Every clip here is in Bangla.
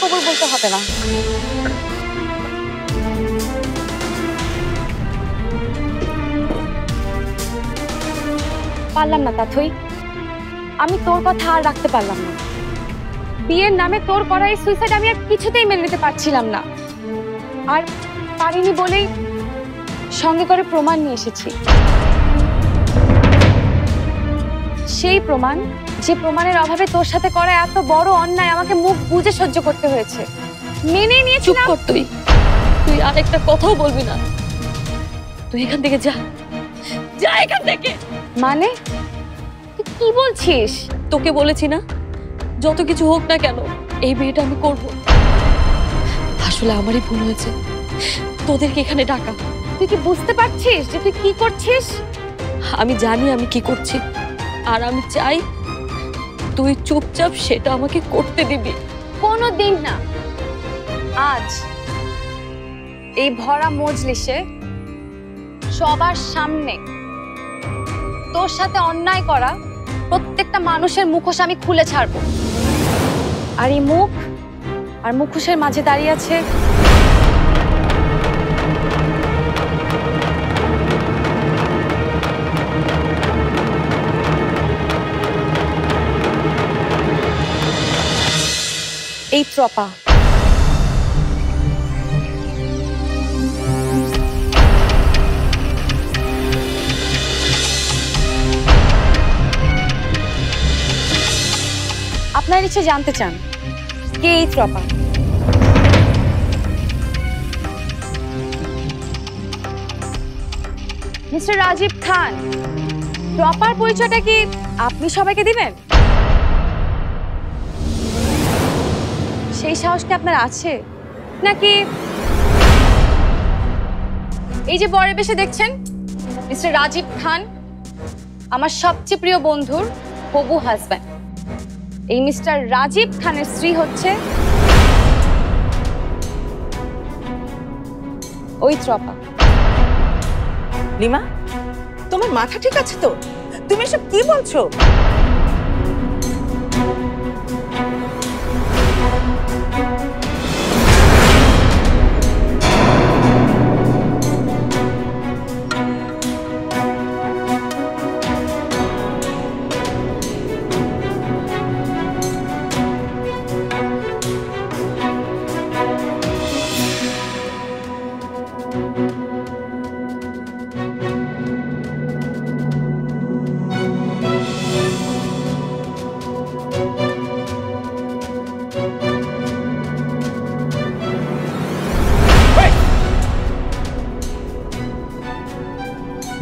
কবুল বলতে হবে না। পারলাম না তাথই, আমি তোর কথা আর রাখতে পারলাম না। বিয়ের নামে তোর করা এই সুইসাইড আমি আর কিছুতেই মেনে নিতে পারছিলাম না। আর পারিনি বলেই সঙ্গে করে প্রমাণ নিয়ে এসেছি। সেই প্রমাণ, যে প্রমাণের অভাবে তোর সাথে করা এত বড় অন্যায় আমাকে মুখ বুজে সহ্য করতে হয়েছে। মেনে নিয়ে চুপ কর তুই। তুই আর একটা কথাও বলবি না। তুই এখান থেকে যা, যা এখান থেকে। মানে তুই কি বলছিস? তোকে বলেছি না, যত কিছু হোক না কেন এই বিয়েটা আমি করব। আসলে আমারই ভুল হয়েছে তোদেরকে এখানে ডাকা। তুই কি বুঝতে পারছিস যে তুই কি করছিস? আমি জানি আমি কি করছি, আর আমি চাই তুই চুপচাপ সেটা আমাকে করতে দিবি। কোনোদিন না, আজ এই ভরা মজলিসে সবার সামনে তোর সাথে অন্যায় করা প্রত্যেকটা মানুষের মুখোশ আমি খুলে ছাড়বো। আর এই মুখ আর মুখোশের মাঝে দাঁড়িয়ে আছে এই ত্রপা। আপনারা নিশ্চয় জানতে চান কে এই ত্রপা। মিস্টার রাজীব খান, ত্রপার পরিচয়টা কি আপনি সবাইকে দিবেন? সেই সাহস কি আপনার আছে নাকি? এই যে বরের বেশে দেখছেন মিস্টার রাজীব খান, আমার সবচেয়ে প্রিয় বন্ধুর হবু হাজব্যান্ড। এই মিস্টার রাজীব খানের স্ত্রী হচ্ছে ওই ত্রপা। লিমা, তোমার মাথা ঠিক আছে তো? তুমি এসব কি বলছো?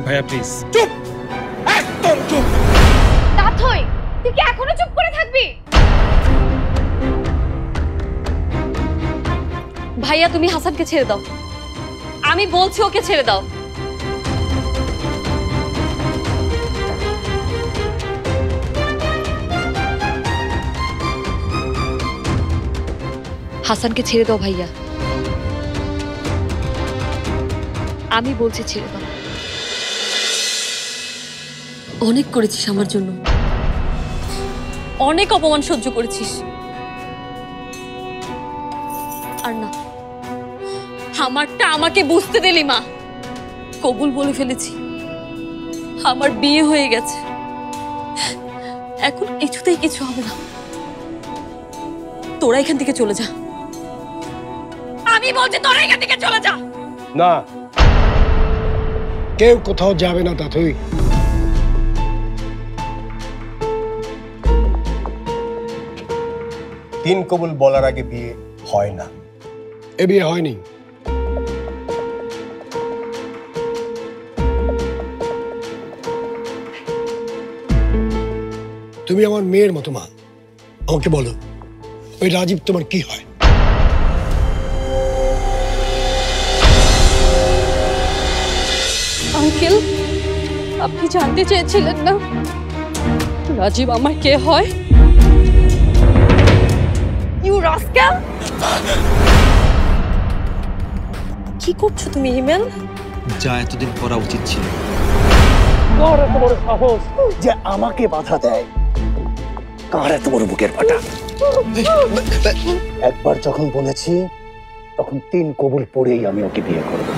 ভাইয়া প্লিজ চুপ, একদম চুপ। তাথই, তুই কি এখনো চুপ করে থাকবি? ভাইয়া তুমি হাসানকে ছেড়ে দাও, আমি বলছি ওকে ছেড়ে দাও। হাসানকে ছেড়ে দাও ভাইয়া, আমি বলছি ছেড়ে দাও। অনেক করেছিস আমার জন্য, অনেক অপমান সহ্য করেছিস। আর না, আমারটা আমাকে বুঝতে দিলি মা। কবুল বলে ফেলেছি, আমার বিয়ে হয়ে গেছে, এখন কিছুতেই কিছু হবে না। তোরা এখান থেকে চলে যা, আমি বলছি তোরা এখান থেকে চলে যা। না, কেউ কোথাও যাবে না তাথই। তিন কবুল বলার আগে বিয়ে হয় না। এ বিয়ে হয়নি। তুমি আমার মেয়ের মতো মা, আমাকে বলো ওই রাজীব তোমার কি হয়? আঙ্কেল, আপনি জানতে চেয়েছিলেন না রাজীব আমার কে হয়? You rascal! কি করছো তুমি হিমেল? যা এতদিন করা উচিত ছিল। কার এত বড় সাহস যে আমাকে বাধা দেয়? কার এত বড় বুকের ফাটা? একবার যখন বলেছি তখন 3 কবুল পড়েই আমি ওকে বিয়ে করব।